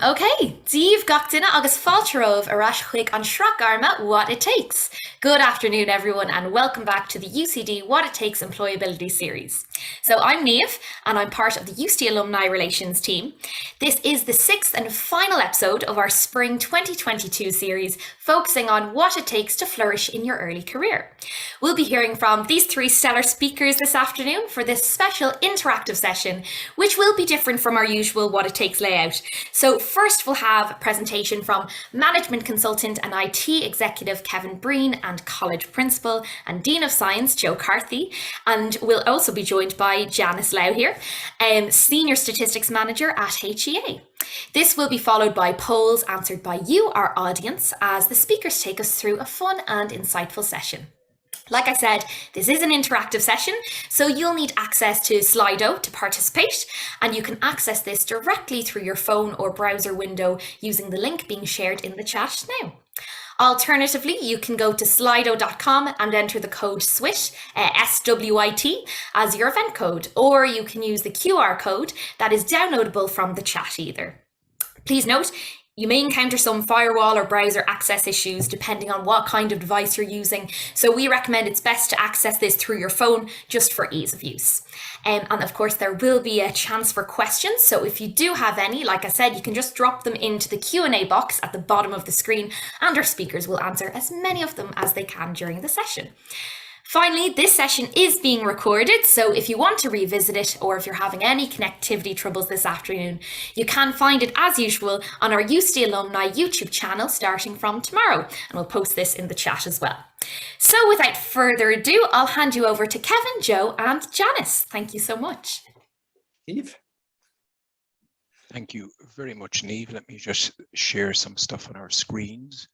Okay, Díomh gach duine agus fáiltearóibh arás chuig an sreach arma What It Takes. Good afternoon, everyone, and welcome back to the UCD What It Takes Employability Series. So I'm Niamh, and I'm part of the UCD Alumni Relations team. This is the sixth and final episode of our Spring 2022 series, focusing on what it takes to flourish in your early career. We'll be hearing from these three stellar speakers this afternoon for this special interactive session, which will be different from our usual What It Takes layout. So first, we'll have a presentation from management consultant and IT executive Kevin Breen and college principal and Dean of Science Joe Carthy. And we'll also be joined by Janice Lau here, senior statistics manager at HEA. This will be followed by polls answered by you, our audience, as the speakers take us through a fun and insightful session. Like I said, this is an interactive session, so you'll need access to Slido to participate, and you can access this directly through your phone or browser window using the link being shared in the chat now. Alternatively, you can go to slido.com and enter the code SWIT, SWIT, as your event code, or you can use the QR code that is downloadable from the chat either. Please note, you may encounter some firewall or browser access issues depending on what kind of device you're using, so we recommend it's best to access this through your phone just for ease of use. And of course, there will be a chance for questions, so if you do have any, like I said, you can just drop them into the Q&A box at the bottom of the screen, and our speakers will answer as many of them as they can during the session. Finally, this session is being recorded, so if you want to revisit it or if you're having any connectivity troubles this afternoon, you can find it as usual on our UCD Alumni YouTube channel starting from tomorrow, and we'll post this in the chat as well. So without further ado, I'll hand you over to Kevin, Joe and Janice. Thank you so much. Niamh. Thank you very much, Niamh. Let me just share some stuff on our screens.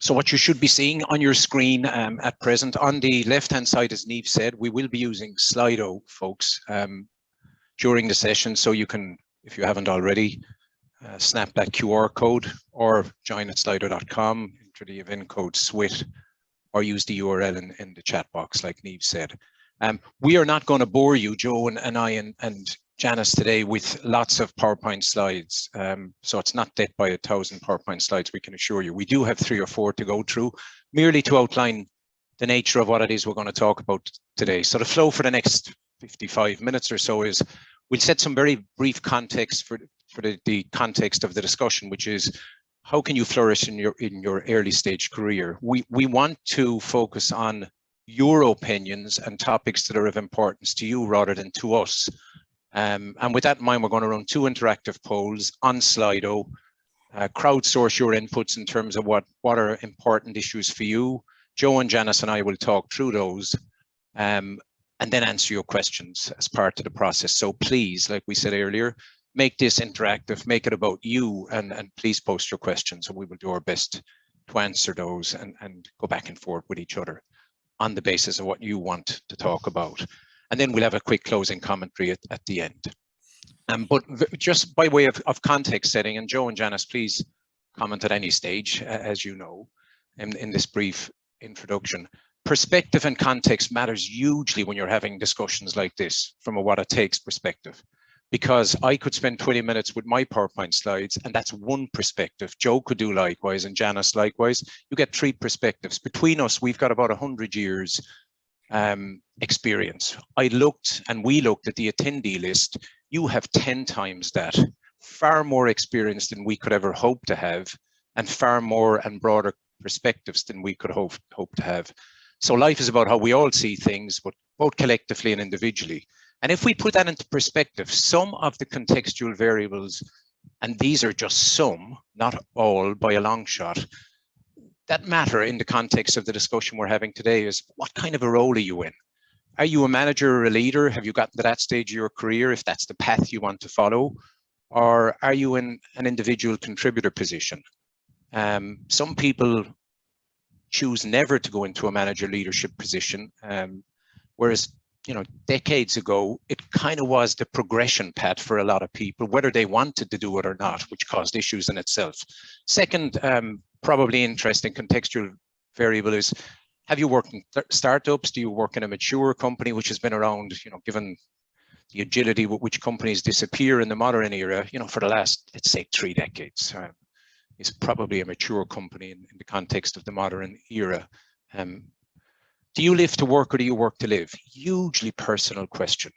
So what you should be seeing on your screen at present, on the left-hand side, as Niamh said, we will be using Slido, folks, during the session. So you can, if you haven't already, snap that QR code or join at slido.com, enter the event code SWIT, or use the URL in the chat box, like Niamh said. We are not going to bore you, Joe and I and Janice today, with lots of PowerPoint slides. So it's not death by 1,000 PowerPoint slides, we can assure you. We do have 3 or 4 to go through, merely to outline the nature of what it is we're going to talk about today. So the flow for the next 55 minutes or so is, we'll set some very brief context for the context of the discussion, which is, how can you flourish in your early stage career? We want to focus on your opinions and topics that are of importance to you rather than to us. And with that in mind, we're going to run 2 interactive polls on Slido, crowdsource your inputs in terms of what are important issues for you. Joe and Janice and I will talk through those and then answer your questions as part of the process. So please, like we said earlier, make this interactive, make it about you, and please post your questions, and we will do our best to answer those and go back and forth with each other on the basis of what you want to talk about. And then we'll have a quick closing commentary at the end. But just by way of context setting, and Joe and Janice, please comment at any stage, as you know, in this brief introduction. Perspective and context matters hugely when you're having discussions like this from a what it takes perspective, because I could spend 20 minutes with my PowerPoint slides, and that's one perspective. Joe could do likewise, and Janice likewise. You get 3 perspectives. Between us, we've got about 100 years experience. We looked at the attendee list. You have 10 times that, far more experience than we could ever hope to have, and far more and broader perspectives than we could hope to have. So life is about how we all see things, but both collectively and individually. And if we put that into perspective, some of the contextual variables, and these are just some, not all by a long shot, that matter in the context of the discussion we're having today is, what kind of a role are you in? Are you a manager or a leader? Have you gotten to that stage of your career, if that's the path you want to follow? Or are you in an individual contributor position? Some people choose never to go into a manager leadership position, whereas, you know, decades ago, it kind of was the progression path for a lot of people, whether they wanted to do it or not, which caused issues in itself. Second, probably interesting contextual variable is Have you worked in startups? Do you work in a mature company which has been around, given the agility with which companies disappear in the modern era, for the last, let's say, 3 decades? Is probably a mature company in the context of the modern era. Do you live to work or do you work to live? Hugely personal question.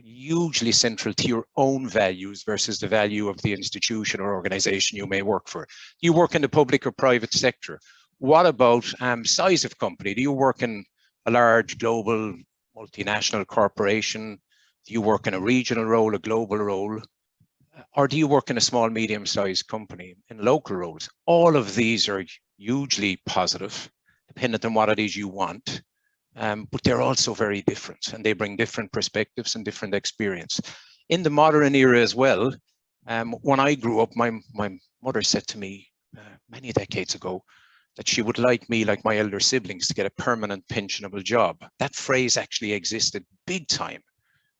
Hugely central to your own values versus the value of the institution or organization you may work for. Do you work in the public or private sector? What about size of company? Do you work in a large global multinational corporation? Do you work in a regional role, a global role? Or do you work in a small, medium-sized company in local roles? All of these are hugely positive, dependent on what it is you want. But they're also very different, and they bring different perspectives and different experience. In the modern era as well, when I grew up, my mother said to me many decades ago that she would like me, like my elder siblings, to get a permanent pensionable job. That phrase actually existed big time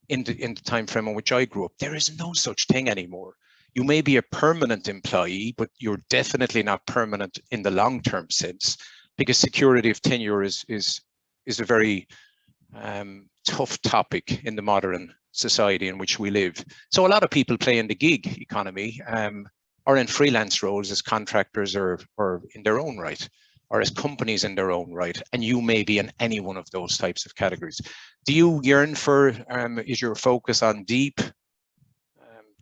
in the time frame in which I grew up. There is no such thing anymore. You may be a permanent employee, but you're definitely not permanent in the long-term sense, because security of tenure is a very tough topic in the modern society in which we live. So a lot of people play in the gig economy or in freelance roles as contractors or in their own right, or as companies in their own right. And you may be in any one of those types of categories. Do you yearn for, is your focus on deep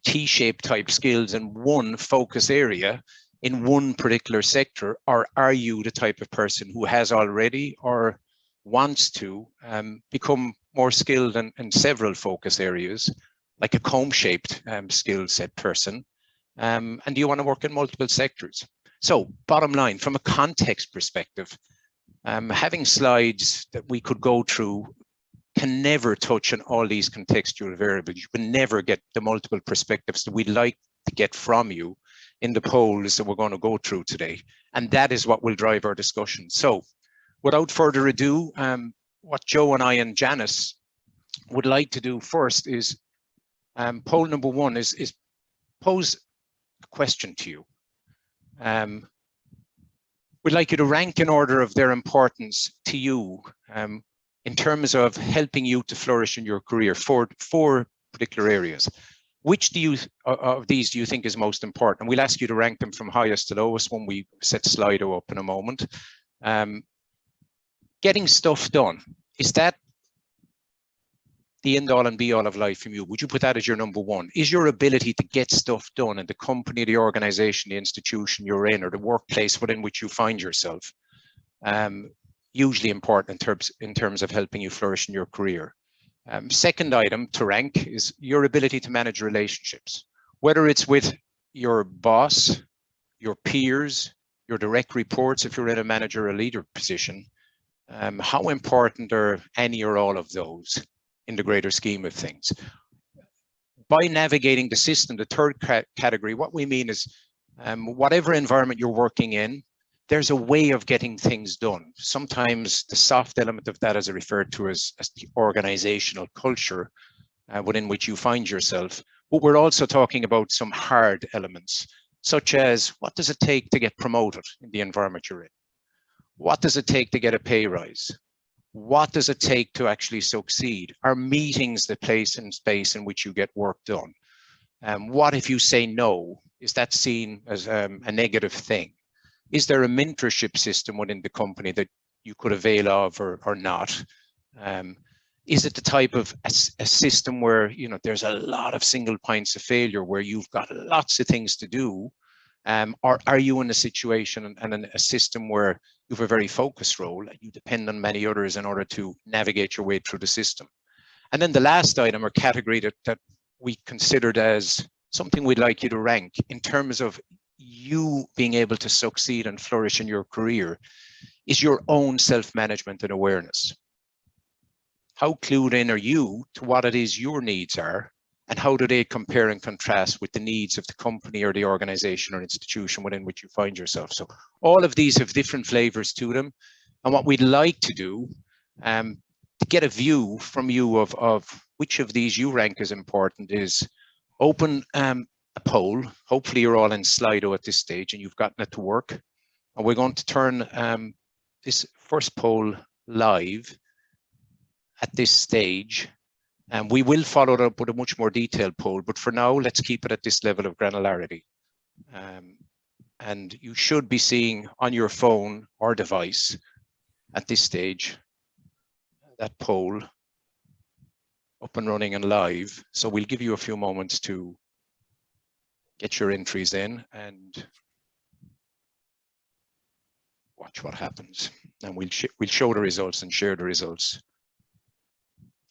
T-shaped type skills in one focus area in one particular sector, or are you the type of person who has already or wants to become more skilled in several focus areas, like a comb-shaped skill set person? And do you want to work in multiple sectors? So bottom line, from a context perspective, having slides that we could go through can never touch on all these contextual variables. You can never get the multiple perspectives that we'd like to get from you in the polls that we're going to go through today. And that is what will drive our discussion. So without further ado, what Joe and I and Janice would like to do first is poll number one is pose a question to you. We'd like you to rank in order of their importance to you in terms of helping you to flourish in your career, four particular areas. Which of these do you think is most important? We'll ask you to rank them from highest to lowest when we set Slido up in a moment. Getting stuff done, is that the end all and be all of life from you? Would you put that as your number one? Is your ability to get stuff done in the company, the organization, the institution you're in, or the workplace within which you find yourself, hugely important in terms of helping you flourish in your career? Second item to rank is your ability to manage relationships, whether it's with your boss, your peers, your direct reports, if you're in a manager or leader position. How important are any or all of those in the greater scheme of things? By navigating the system, the third category, what we mean is whatever environment you're working in, there's a way of getting things done. Sometimes the soft element of that is referred to as the organizational culture within which you find yourself. But we're also talking about some hard elements, such as what does it take to get promoted in the environment you're in? What does it take to get a pay rise? What does it take to actually succeed? Are meetings the place and space in which you get work done? What if you say no? Is that seen as a negative thing? Is there a mentorship system within the company that you could avail of or not? Is it the type of a system where there's a lot of single points of failure where you've got lots of things to do? Or are you in a situation and in a system where you have a very focused role and you depend on many others in order to navigate your way through the system? And then the last item or category that we considered as something we'd like you to rank in terms of you being able to succeed and flourish in your career is your own self-management and awareness. How clued in are you to what it is your needs are, and how do they compare and contrast with the needs of the company or the organization or institution within which you find yourself? So all of these have different flavors to them. And what we'd like to do to get a view from you of which of these you rank as important is open a poll. Hopefully you're all in Slido at this stage and you've gotten it to work. And we're going to turn this first poll live at this stage, and we will follow it up with a much more detailed poll, but for now, let's keep it at this level of granularity. And you should be seeing on your phone or device at this stage that poll up and running and live. So we'll give you a few moments to get your entries in and watch what happens. And we'll show the results and share the results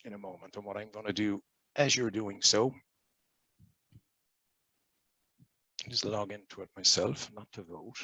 in a moment. And what I'm going to do as you're doing so is log into it myself, not to vote.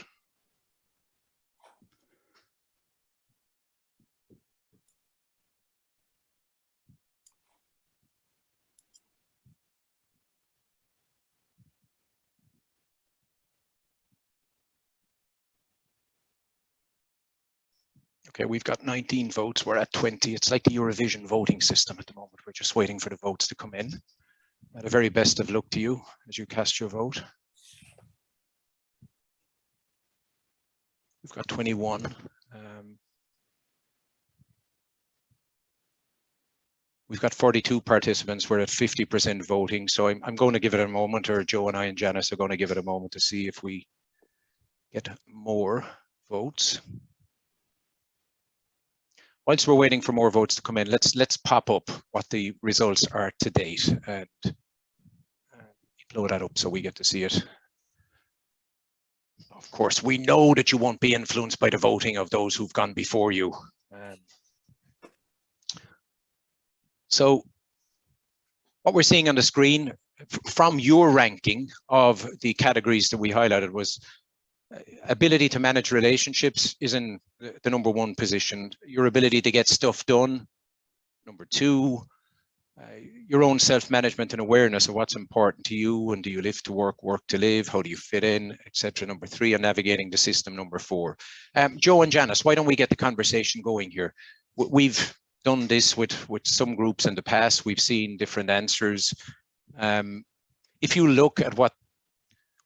Okay, we've got 19 votes. We're at 20. It's like the Eurovision voting system at the moment. We're just waiting for the votes to come in. The very best of luck to you as you cast your vote. We've got 21. We've got 42 participants. We're at 50% voting. So I'm going to give it a moment, or Joe and I and Janice are going to give it a moment to see if we get more votes. Whilst we're waiting for more votes to come in, let's pop up what the results are to date and blow that up so we get to see it. Of course, we know that you won't be influenced by the voting of those who've gone before you. So what we're seeing on the screen from your ranking of the categories that we highlighted was ability to manage relationships is in the #1 position. Your ability to get stuff done, #2. Your own self-management and awareness of what's important to you, and do you live to work, work to live, how do you fit in, etc. #3, and navigating the system, #4. Joe and Janice, why don't we get the conversation going here? We've done this with some groups in the past. We've seen different answers. If you look at what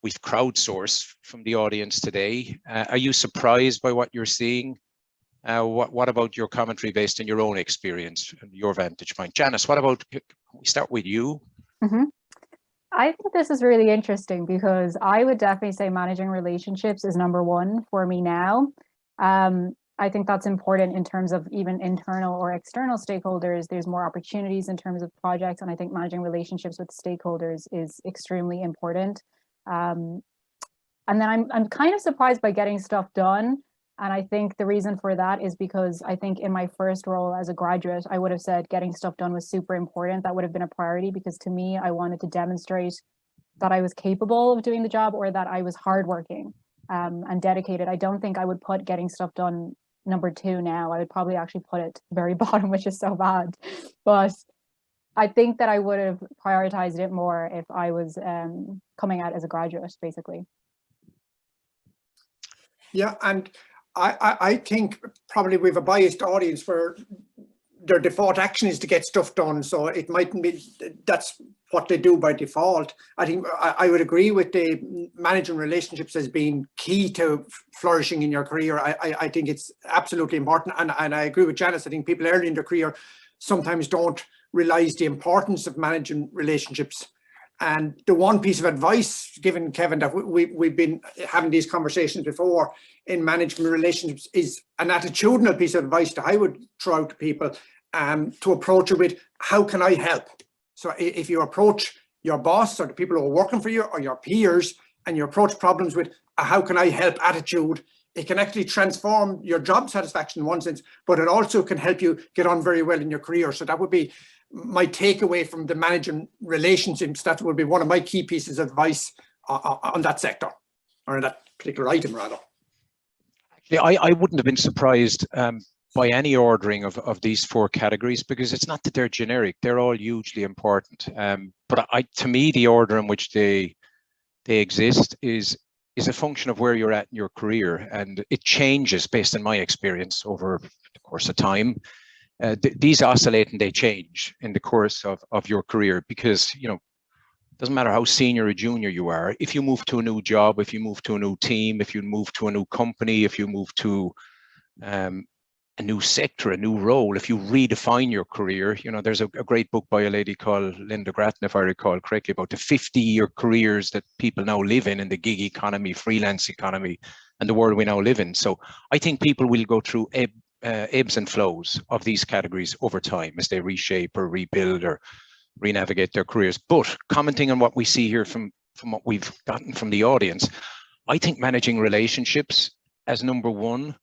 we've crowdsourced from the audience today, are you surprised by what you're seeing? What about your commentary based on your own experience and your vantage point? Janice, what about, can we start with you? Mm-hmm. I think this is really interesting because I would definitely say managing relationships is #1 for me now. I think that's important in terms of even internal or external stakeholders. There's more opportunities in terms of projects, and I think managing relationships with stakeholders is extremely important. And then I'm kind of surprised by getting stuff done. And I think the reason for that is because I think in my first role as a graduate, I would have said getting stuff done was super important. That would have been a priority because to me, I wanted to demonstrate that I was capable of doing the job or that I was hardworking and dedicated. I don't think I would put getting stuff done #2 now. I would probably actually put it very bottom, which is so bad. But I think that I would have prioritized it more if I was coming out as a graduate, basically. Yeah, and I think probably we have a biased audience where their default action is to get stuff done. So it mightn't be, that's what they do by default. I think I would agree with the managing relationships as being key to flourishing in your career. I think it's absolutely important. And I agree with Janice. I think people early in their career sometimes don't realize the importance of managing relationships. And the one piece of advice given, Kevin, that we've been having these conversations before in management relationships is an attitudinal piece of advice that I would throw out to people to approach it with, how can I help? So if you approach your boss or the people who are working for you or your peers and you approach problems with a how can I help attitude, it can actually transform your job satisfaction in one sense, but it also can help you get on very well in your career. So that would be my takeaway from the managing relationships. That would be one of my key pieces of advice on that sector, or on that particular item rather. Yeah, I wouldn't have been surprised by any ordering of these 4 categories, because it's not that they're generic, they're all hugely important. But to me, the order in which they exist is a function of where you're at in your career, and it changes based on my experience over the course of time. These oscillate and they change in the course of your career, because, you know, it doesn't matter how senior or junior you are. If you move to a new job, if you move to a new team, if you move to a new company, if you move to a new sector, a new role, if you redefine your career. You know, there's a great book by a lady called Linda Grattan, if I recall correctly, about the 50-year careers that people now live in the gig economy, freelance economy, and the world we now live in. So I think people will go through ebbs and flows of these categories over time as they reshape or rebuild or renavigate their careers. But commenting on what we see here from what we've gotten from the audience, I think managing relationships as number one,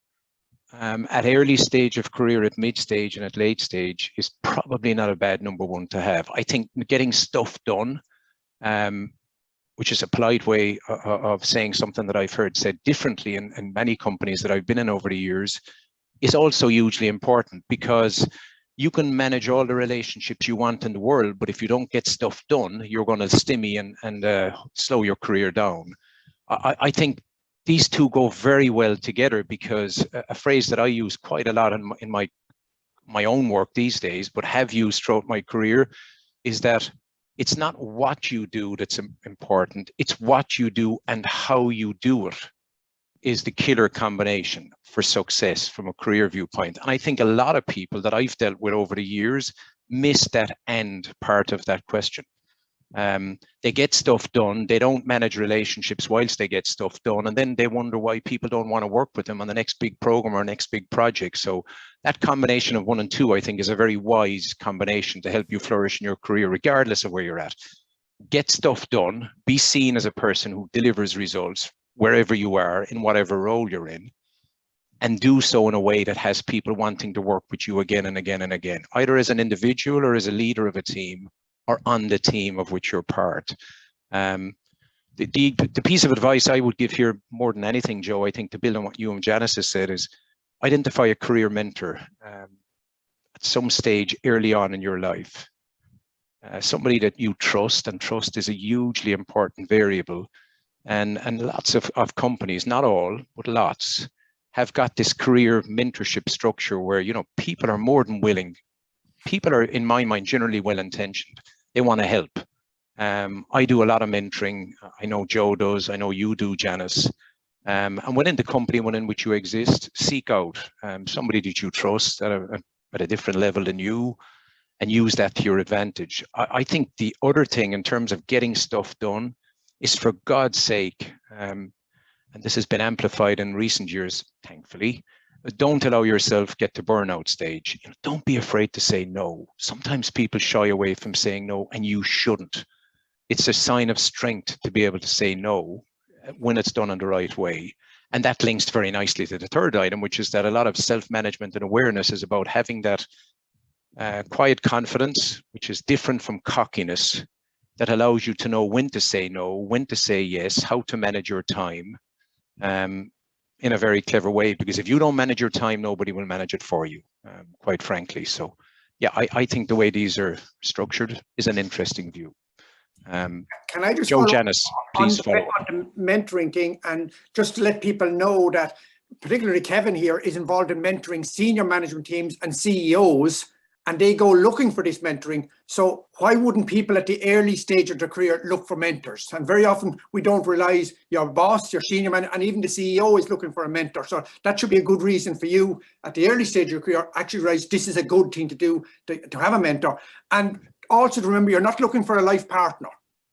at early stage of career, at mid stage and at late stage, is probably not a bad number one to have. I think getting stuff done, which is a polite way of saying something that I've heard said differently in many companies that I've been in over the years, is also hugely important, because you can manage all the relationships you want in the world, but if you don't get stuff done, you're going to stymie and slow your career down. I think these two go very well together, because a phrase that I use quite a lot in my own work these days, but have used throughout my career, is that it's not what you do that's important, it's what you do and how you do it is the killer combination for success from a career viewpoint. And I think a lot of people that I've dealt with over the years miss that end part of that question. They get stuff done, they don't manage relationships whilst they get stuff done, and then they wonder why people don't want to work with them on the next big program or next big project. So that combination of 1 and 2, I think, is a very wise combination to help you flourish in your career, regardless of where you're at. Get stuff done, be seen as a person who delivers results wherever you are, in whatever role you're in, and do so in a way that has people wanting to work with you again and again and again, either as an individual or as a leader of a team, or on the team of which you're part. The piece of advice I would give here, more than anything, Joe, I think, to build on what you and Janice has said, is identify a career mentor at some stage early on in your life. Somebody that you trust, and trust is a hugely important variable. And lots of companies, not all, but lots, have got this career mentorship structure where, you know, people are more than willing. People are, in my mind, generally well-intentioned. They want to help. I do a lot of mentoring. I know Joe does. I know you do, Janice. And within the company within which you exist, seek out somebody that you trust at a different level than you, and use that to your advantage. I think the other thing in terms of getting stuff done is, for God's sake, and this has been amplified in recent years, thankfully, don't allow yourself get to burnout stage. You know, don't be afraid to say no. Sometimes people shy away from saying no, and you shouldn't. It's a sign of strength to be able to say no when it's done in the right way. And that links very nicely to the third item, which is that a lot of self-management and awareness is about having that quiet confidence, which is different from cockiness, that allows you to know when to say no, when to say yes, how to manage your time in a very clever way. Because if you don't manage your time, nobody will manage it for you, quite frankly. So yeah, I think the way these are structured is an interesting view. Can I just Joe, Janice, please follow. On the mentoring thing, and just to let people know that particularly Kevin here is involved in mentoring senior management teams and CEOs, and they go looking for this mentoring. So why wouldn't people at the early stage of their career look for mentors? And very often we don't realize your boss, your senior man, and even the CEO is looking for a mentor. So that should be a good reason for you at the early stage of your career actually realize this is a good thing to do, to have a mentor. And also to remember, you're not looking for a life partner.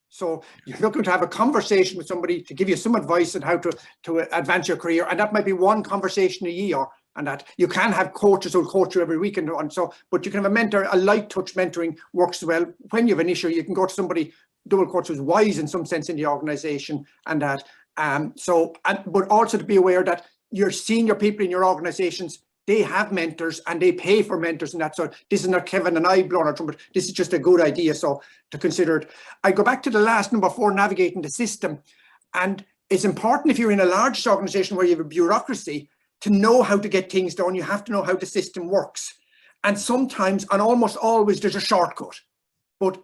So you're looking to have a conversation with somebody to give you some advice on how to advance your career. And that might be one conversation a year. And that you can have coaches who'll coach you every week, and so, but you can have a mentor. A light touch mentoring works well. When you have an issue, you can go to somebody, double coach, who's wise in some sense in the organization, and that. But also to be aware that your senior people in your organizations, they have mentors and they pay for mentors, and that. So this is not Kevin and I blowing our trumpet. This is just a good idea. So to consider it. I go back to the last number 4, navigating the system, and it's important if you're in a large organization where you have a bureaucracy, to know how to get things done. You have to know how the system works. And sometimes, and almost always, there's a shortcut. But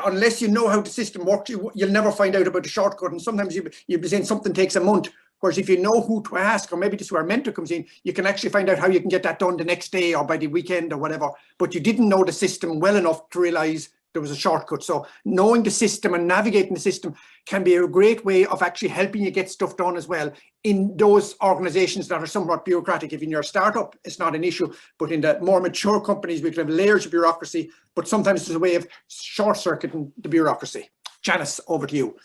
unless you know how the system works, you'll never find out about the shortcut. And sometimes you'll be saying something takes a month. Whereas if you know who to ask, or maybe this is where a mentor comes in, you can actually find out how you can get that done the next day or by the weekend or whatever. But you didn't know the system well enough to realize there was a shortcut. So knowing the system and navigating the system can be a great way of actually helping you get stuff done as well in those organizations that are somewhat bureaucratic. If in your startup, it's not an issue, but in the more mature companies, we can have layers of bureaucracy, but sometimes there's a way of short-circuiting the bureaucracy. Janice, over to you.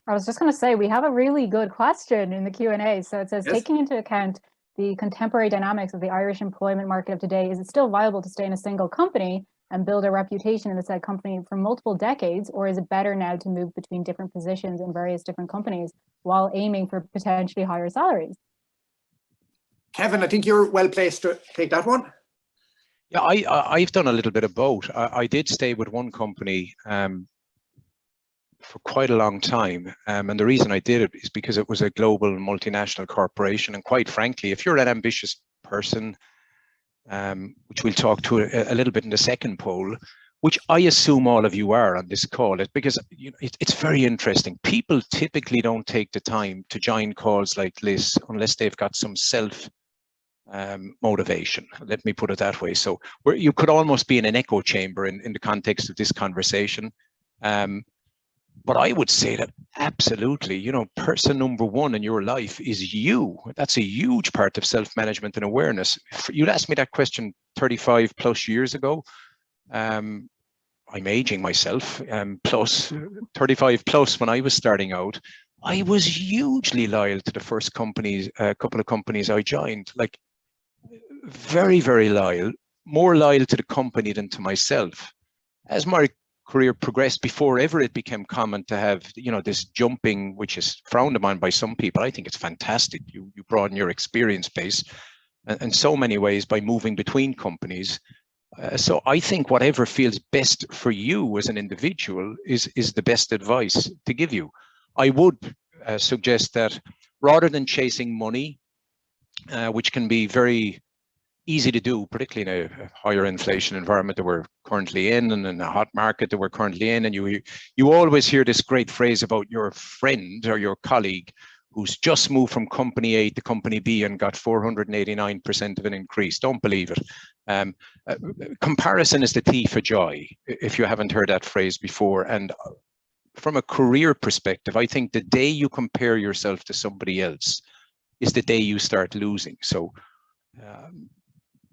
I was just going to say, we have a really good question in the Q&A. So it says, Yes. taking into account the contemporary dynamics of the Irish employment market of today, is it still viable to stay in a single company and build a reputation in the said company for multiple decades, or is it better now to move between different positions in various different companies while aiming for potentially higher salaries? Kevin, I think you're well placed to take that one. Yeah, I've done a little bit of both. I did stay with one company for quite a long time, and the reason I did it is because it was a global multinational corporation, and quite frankly, if you're an ambitious person, which we'll talk to a little bit in the second poll, which I assume all of you are on this call, because it's very interesting. People typically don't take the time to join calls like this unless they've got some self motivation. Let me put it that way. So you could almost be in an echo chamber in the context of this conversation. But I would say that absolutely, person number one in your life is you. That's a huge part of self-management and awareness. You'd asked me that question 35 plus years ago. I'm aging myself, plus 35 plus when I was starting out. I was hugely loyal to the first companies, a couple of companies I joined, like very, very loyal, more loyal to the company than to myself. As my career progressed, before ever it became common to have this jumping, which is frowned upon by some people. I think it's fantastic. You broaden your experience base in so many ways by moving between companies. So I think whatever feels best for you as an individual is the best advice to give you. I would suggest that rather than chasing money, which can be very easy to do, particularly in a higher inflation environment that we're currently in, and in a hot market that we're currently in. And you always hear this great phrase about your friend or your colleague who's just moved from company A to company B and got 489% of an increase. Don't believe it. Comparison is the thief of joy, if you haven't heard that phrase before. And from a career perspective, I think the day you compare yourself to somebody else is the day you start losing. So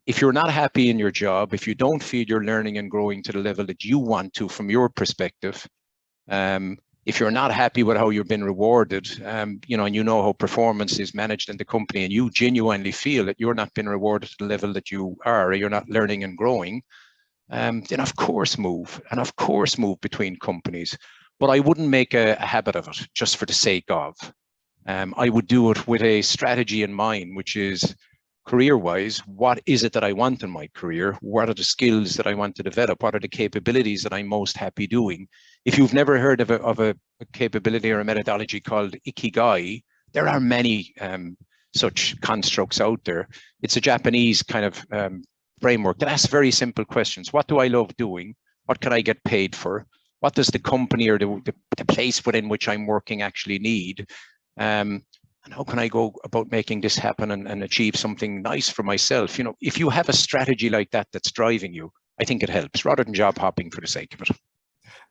if you're not happy in your job, if you don't feel you're learning and growing to the level that you want to from your perspective, if you're not happy with how you've been rewarded, and you know how performance is managed in the company, and you genuinely feel that you're not being rewarded to the level that you are, or you're not learning and growing, then of course move, and of course move between companies. But I wouldn't make a habit of it just for the sake of. I would do it with a strategy in mind, which is, career-wise, what is it that I want in my career? What are the skills that I want to develop? What are the capabilities that I'm most happy doing? If you've never heard of a capability or a methodology called Ikigai, there are many such constructs out there. It's a Japanese kind of framework that asks very simple questions. What do I love doing? What can I get paid for? What does the company or the place within which I'm working actually need? And how can I go about making this happen and achieve something nice for myself? If you have a strategy like that that's driving you, I think it helps, rather than job hopping for the sake of it.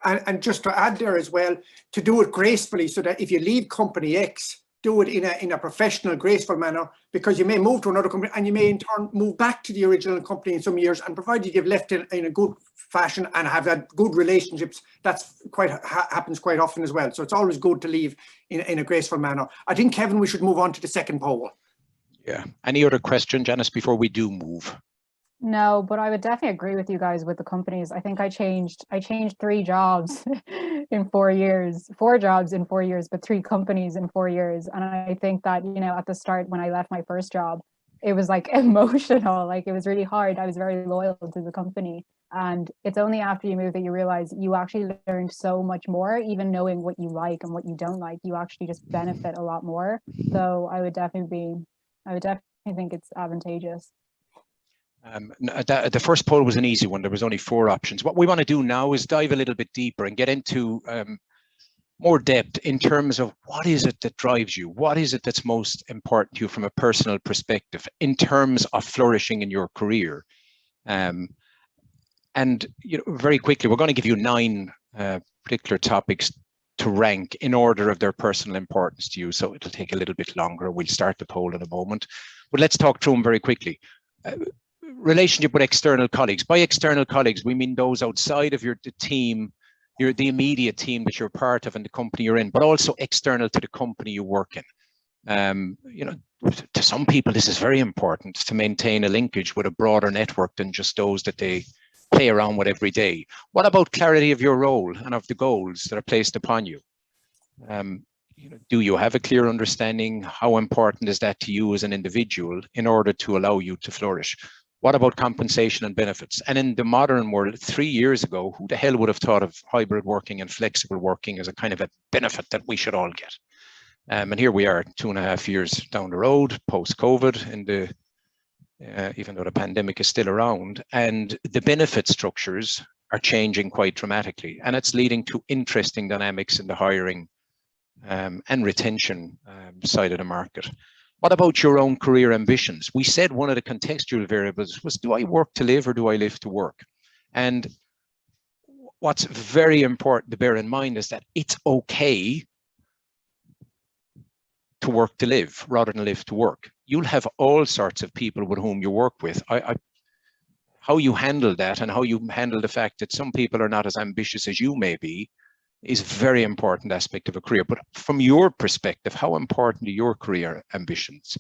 And just to add there as well, to do it gracefully, so that if you leave company X, do it in a professional, graceful manner, because you may move to another company and you may in turn move back to the original company in some years, and provided you've left in a good fashion and have had good relationships, that's happens quite often as well. So it's always good to leave in a graceful manner. I think, Kevin, we should move on to the second poll. Yeah. Any other question, Janice, before we do move? No, but I would definitely agree with you guys with the companies. I think I changed 3 jobs in 4 years, 4 jobs in 4 years, but 3 companies in 4 years. And I think that, at the start when I left my first job, it was like emotional, like it was really hard. I was very loyal to the company. And it's only after you move that you realize you actually learned so much more, even knowing what you like and what you don't like, you actually just benefit a lot more. So I would definitely think it's advantageous. The first poll was an easy one. There was only 4 options. What we want to do now is dive a little bit deeper and get into more depth in terms of what is it that drives you? What is it that's most important to you from a personal perspective in terms of flourishing in your career? And And very quickly, we're going to give you 9 particular topics to rank in order of their personal importance to you. So it'll take a little bit longer. We'll start the poll in a moment, but let's talk through them very quickly. Relationship with external colleagues. By external colleagues, we mean those outside of the team, the immediate team that you're part of and the company you're in, but also external to the company you work in. To some people, this is very important to maintain a linkage with a broader network than just those that they play around with every day. What about clarity of your role and of the goals that are placed upon you? Do you have a clear understanding? How important is that to you as an individual in order to allow you to flourish? What about compensation and benefits? And in the modern world, 3 years ago, who the hell would have thought of hybrid working and flexible working as a kind of a benefit that we should all get? And here we are 2.5 years down the road, post-COVID, even though the pandemic is still around, and the benefit structures are changing quite dramatically. And it's leading to interesting dynamics in the hiring and retention side of the market. What about your own career ambitions? We said one of the contextual variables was, do I work to live or do I live to work? And what's very important to bear in mind is that it's okay to work to live rather than live to work. You'll have all sorts of people with whom you work with. How you handle that and how you handle the fact that some people are not as ambitious as you may be is a very important aspect of a career. But from your perspective, how important are your career ambitions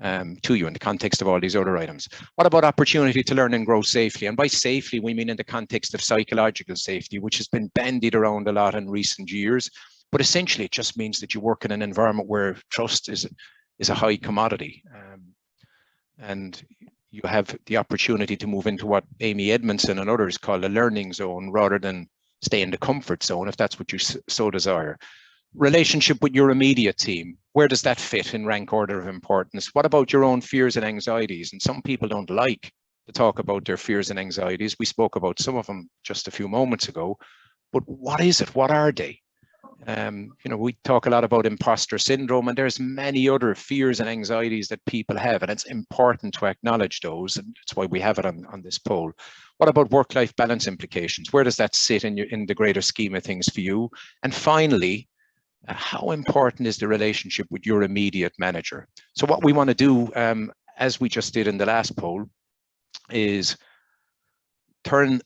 to you in the context of all these other items? What about opportunity to learn and grow safely? And by safely, we mean in the context of psychological safety, which has been bandied around a lot in recent years. But essentially, it just means that you work in an environment where trust is a high commodity. And you have the opportunity to move into what Amy Edmondson and others call a learning zone rather than stay in the comfort zone, if that's what you so desire. Relationship with your immediate team, where does that fit in rank order of importance? What about your own fears and anxieties? And some people don't like to talk about their fears and anxieties. We spoke about some of them just a few moments ago, but what is it? What are they? We talk a lot about imposter syndrome, and there's many other fears and anxieties that people have, and it's important to acknowledge those, and that's why we have it on this poll. What about work-life balance implications? Where does that sit in the greater scheme of things for you? And finally, how important is the relationship with your immediate manager? So what we want to do, as we just did in the last poll, is turn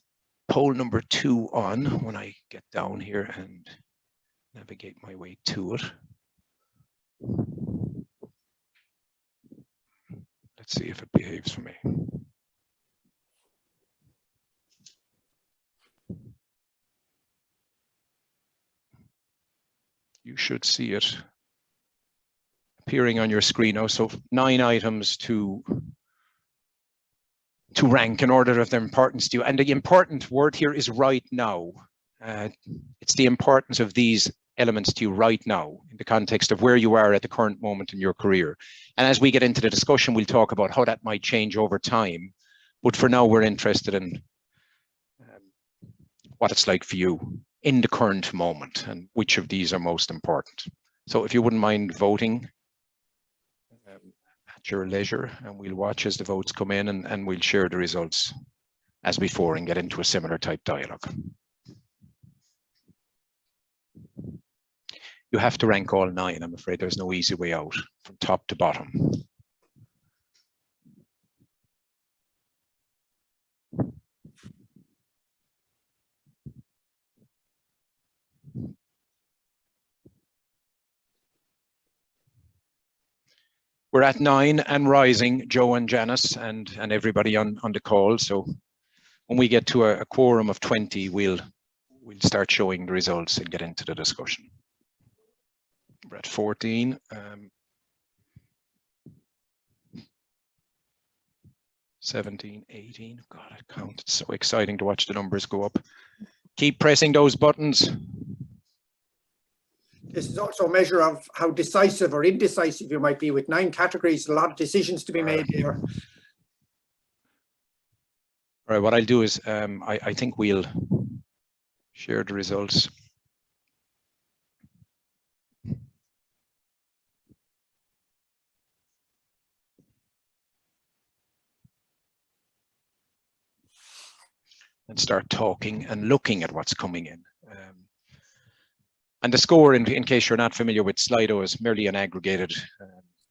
poll number 2 on when I get down here and navigate my way to it. Let's see if it behaves for me. You should see it appearing on your screen now. So 9 items to rank in order of their importance to you. And the important word here is right now. It's the importance of these elements to you right now in the context of where you are at the current moment in your career. And as we get into the discussion, we'll talk about how that might change over time. But for now, we're interested in what it's like for you in the current moment and which of these are most important. So if you wouldn't mind voting at your leisure, and we'll watch as the votes come in, and we'll share the results as before and get into a similar type dialogue. You have to rank all 9. I'm afraid there's no easy way out from top to bottom. We're at 9 and rising, Joe and Janice and everybody on the call. So when we get to a quorum of 20, we'll start showing the results and get into the discussion. We're at 14. 17, 18. God, I count. It's so exciting to watch the numbers go up. Keep pressing those buttons. This is also a measure of how decisive or indecisive you might be with 9 categories, a lot of decisions to be made here. All right, what I'll do is I think we'll share the results. and start talking and looking at what's coming in. And the score, in case you're not familiar with Slido, is merely an aggregated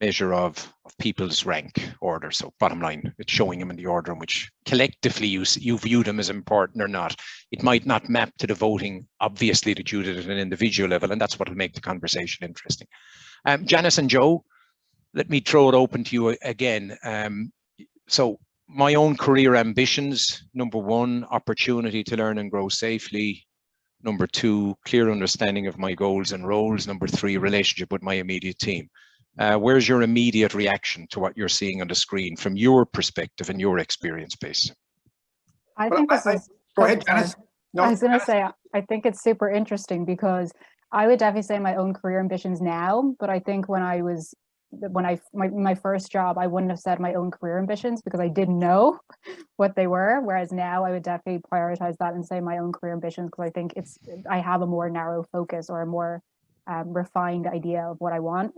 measure of people's rank order. So bottom line, it's showing them in the order in which collectively you view them as important or not. It might not map to the voting, obviously, that you did at an individual level, and that's what will make the conversation interesting. Janice and Joe, let me throw it open to you again. So my own career ambitions: number one, opportunity to learn and grow safely. Number two, clear understanding of my goals and roles. Number three, relationship with my immediate team. Where's your immediate reaction to what you're seeing on the screen from your perspective and your experience base? I think this is. Go ahead, Janice. No, I was going to say, I think it's super interesting because I would definitely say my own career ambitions now, but I think when my first job, I wouldn't have said my own career ambitions because I didn't know what they were. Whereas now I would definitely prioritize that and say my own career ambitions because I think I have a more narrow focus or a more refined idea of what I want.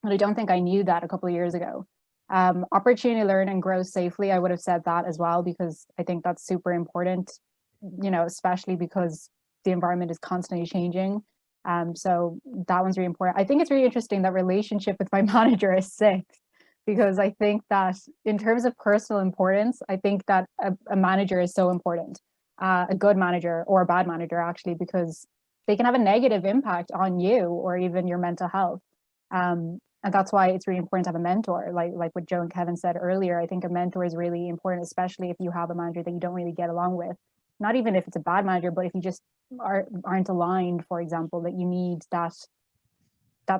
And I don't think I knew that a couple of years ago. Opportunity to learn and grow safely, I would have said that as well, because I think that's super important, especially because the environment is constantly changing. So that one's really important. I think it's really interesting that relationship with my manager is 6, because I think that in terms of personal importance, I think that a manager is so important, a good manager or a bad manager, actually, because they can have a negative impact on you or even your mental health. And that's why it's really important to have a mentor, like what Joe and Kevin said earlier. I think a mentor is really important, especially if you have a manager that you don't really get along with. Not even if it's a bad manager, but if you just aren't aligned, for example, that you need that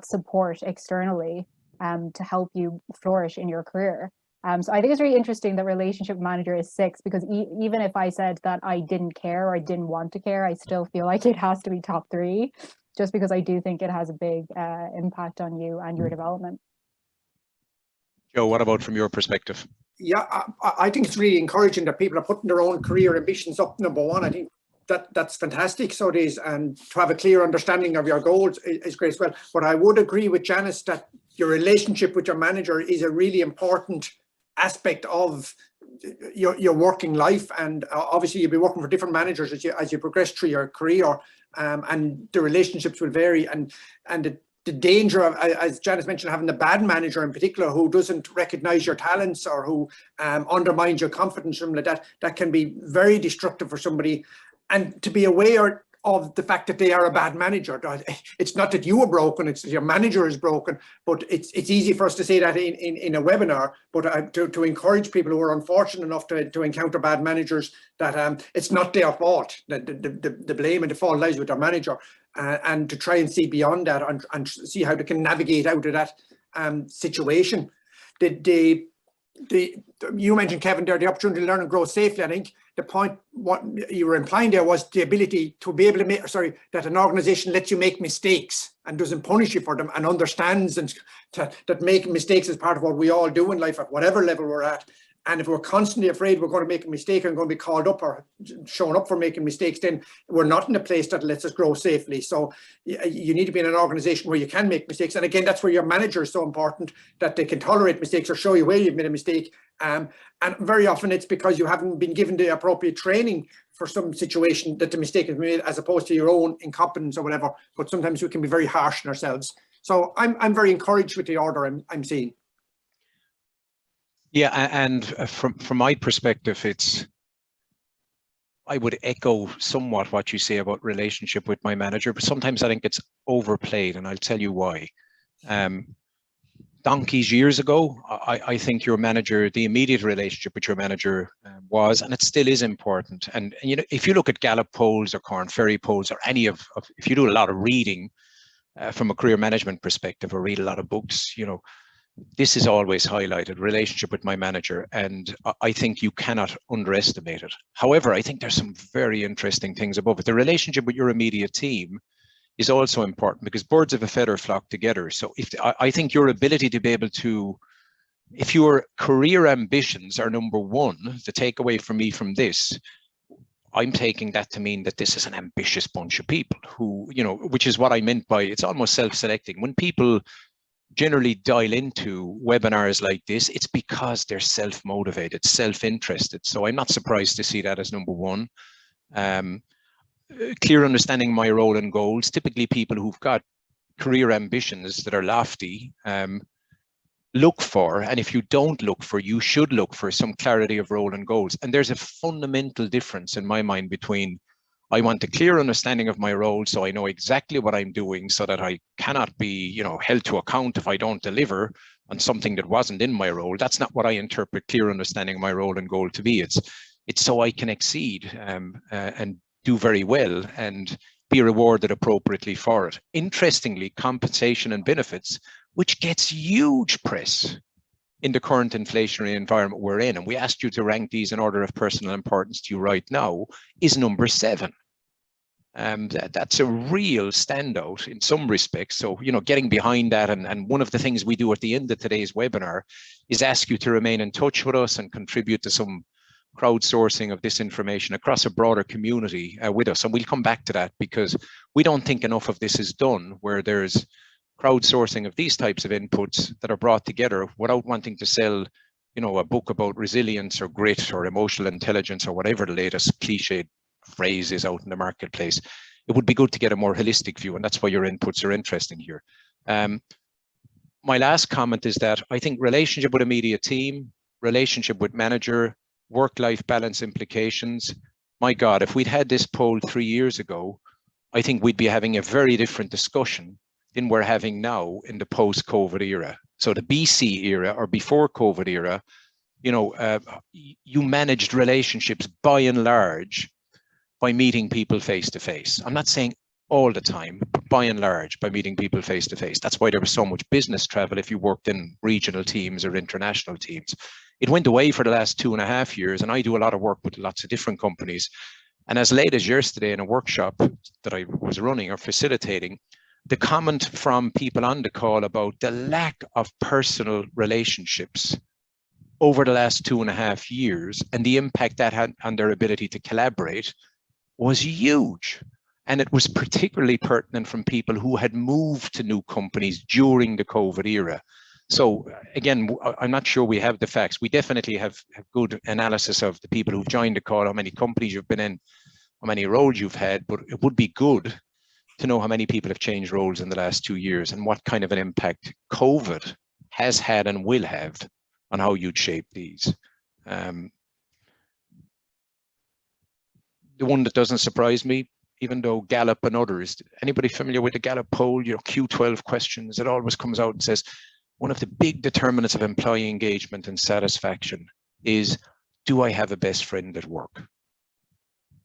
support externally to help you flourish in your career. So I think it's really interesting that relationship manager is 6, because even if I said that I didn't care or I didn't want to care, I still feel like it has to be top 3. Just because I do think it has a big impact on you and your development. Joe, what about from your perspective? Yeah, I think it's really encouraging that people are putting their own career ambitions up, number one. I think that's fantastic. So it is, and to have a clear understanding of your goals is great as well. But I would agree with Janice that your relationship with your manager is a really important aspect of your working life, and obviously you'll be working for different managers as you progress through your career, and the relationships will vary, and the danger of, as Janice mentioned, having the bad manager in particular who doesn't recognize your talents or who undermines your confidence, something like that can be very destructive for somebody. And to be aware of the fact that they are a bad manager. It's not that you are broken, it's your manager is broken, but it's easy for us to say that in a webinar, but to encourage people who are unfortunate enough to encounter bad managers, that it's not their fault. The blame and the fault lies with their manager, and to try and see beyond that and see how they can navigate out of that situation. You mentioned, Kevin, there, the opportunity to learn and grow safely. I think the point, what you were implying there, was the ability to be able to make, that an organization lets you make mistakes and doesn't punish you for them, and understands and that making mistakes is part of what we all do in life at whatever level we're at. And if we're constantly afraid we're going to make a mistake and going to be called up or shown up for making mistakes, then we're not in a place that lets us grow safely. So you need to be in an organization where you can make mistakes. And again, that's where your manager is so important, that they can tolerate mistakes or show you where you've made a mistake. And very often it's because you haven't been given the appropriate training for some situation that the mistake is made, as opposed to your own incompetence or whatever. But sometimes we can be very harsh on ourselves. So I'm very encouraged with the order I'm seeing. Yeah, and from my perspective, I would echo somewhat what you say about relationship with my manager, but sometimes I think it's overplayed, and I'll tell you why. Donkeys years ago, I think your manager, the immediate relationship with your manager was, and it still is important. And you know, if you look at Gallup polls or Corn Ferry polls or any of if you do a lot of reading from a career management perspective or read a lot of books, you know, this is always highlighted, relationship with my manager, and I think you cannot underestimate it. However, I think there's some very interesting things above it. The relationship with your immediate team is also important, because birds of a feather flock together. So I think your ability to be able to, if your career ambitions are number one, the takeaway for me from this, I'm taking that to mean that this is an ambitious bunch of people who, you know, which is what I meant by it's almost self-selecting. When people generally dial into webinars like this, it's because they're self-motivated, self-interested. So I'm not surprised to see that as number one. Clear understanding of my role and goals. Typically people who've got career ambitions that are lofty, look for, and if you don't look for, you should look for some clarity of role and goals. And there's a fundamental difference in my mind between I want a clear understanding of my role so I know exactly what I'm doing so that I cannot be, held to account if I don't deliver on something that wasn't in my role. That's not what I interpret clear understanding of my role and goal to be. It's so I can exceed and do very well and be rewarded appropriately for it. Interestingly, compensation and benefits, which gets huge press in the current inflationary environment we're in, and we asked you to rank these in order of personal importance to you right now, is number 7. That's a real standout in some respects. So, getting behind that, and one of the things we do at the end of today's webinar is ask you to remain in touch with us and contribute to some crowdsourcing of this information across a broader community with us. And we'll come back to that because we don't think enough of this is done, where there's crowdsourcing of these types of inputs that are brought together without wanting to sell, a book about resilience or grit or emotional intelligence or whatever the latest cliched phrase is out in the marketplace. It would be good to get a more holistic view, and that's why your inputs are interesting here. My last comment is that I think relationship with immediate team, relationship with manager, work-life balance implications. My God, if we'd had this poll 3 years ago, I think we'd be having a very different discussion than we're having now in the post-COVID era. So the BC era or before COVID era, you managed relationships by and large by meeting people face to face. I'm not saying all the time, but by and large by meeting people face to face. That's why there was so much business travel if you worked in regional teams or international teams. It went away for the last 2.5 years, and I do a lot of work with lots of different companies. And as late as yesterday in a workshop that I was running or facilitating, the comment from people on the call about the lack of personal relationships over the last 2.5 years and the impact that had on their ability to collaborate was huge. And it was particularly pertinent from people who had moved to new companies during the COVID era. So again, I'm not sure we have the facts. We definitely have good analysis of the people who've joined the call, how many companies you've been in, how many roles you've had, but it would be good to know how many people have changed roles in the last 2 years and what kind of an impact COVID has had and will have on how you'd shape these. The one that doesn't surprise me, even though Gallup and others, anybody familiar with the Gallup poll, Q12 questions, it always comes out and says, one of the big determinants of employee engagement and satisfaction is, do I have a best friend at work?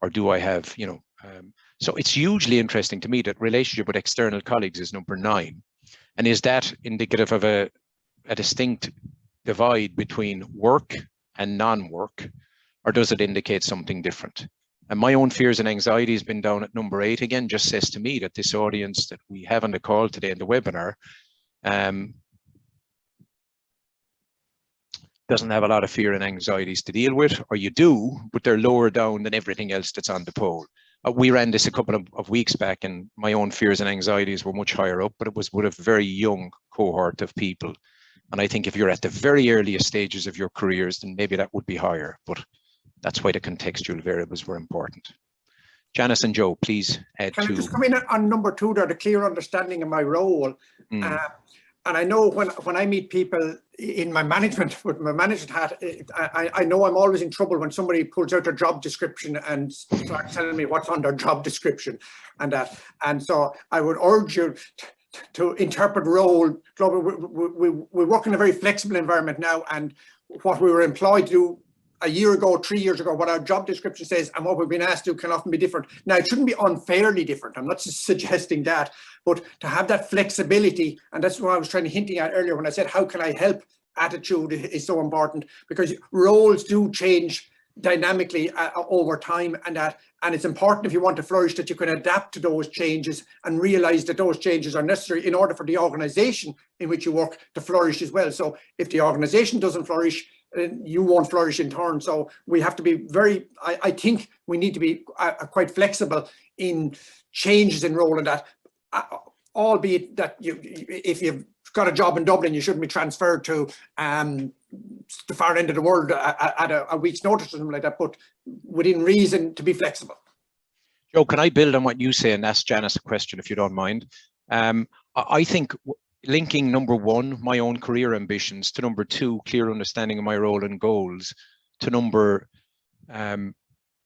Or do I have, so it's hugely interesting to me that relationship with external colleagues is number 9. And is that indicative of a distinct divide between work and non-work, or does it indicate something different? And my own fears and anxiety has been down at number 8. Again, just says to me that this audience that we have on the call today in the webinar doesn't have a lot of fear and anxieties to deal with, or you do, but they're lower down than everything else that's on the poll. We ran this a couple of weeks back, and my own fears and anxieties were much higher up, but it was with a very young cohort of people. And I think if you're at the very earliest stages of your careers, then maybe that would be higher, but that's why the contextual variables were important. Janice and Joe, please add to. Can I just come in on number 2 there, the clear understanding of my role. And I know when I meet people in my management, with my management hat, I know I'm always in trouble when somebody pulls out their job description and starts telling me what's on their job description and that. And so I would urge you to interpret role. We work in a very flexible environment now, and what we were employed to do a year ago, 3 years ago, what our job description says and what we've been asked to can often be different. Now, it shouldn't be unfairly different. I'm not suggesting that, but to have that flexibility, and that's what I was hinting at earlier when I said, how can I help? Attitude is so important, because roles do change dynamically over time, and it's important, if you want to flourish, that you can adapt to those changes and realize that those changes are necessary in order for the organization in which you work to flourish as well. So if the organization doesn't flourish, you won't flourish in turn. So we have to be very, I think we need to be quite flexible in changes in role, and that, albeit that if you've got a job in Dublin, you shouldn't be transferred to the far end of the world at a week's notice or something like that, but within reason to be flexible. Joe, can I build on what you say and ask Janice a question, if you don't mind? I think linking number one, my own career ambitions, to number two, clear understanding of my role and goals, to number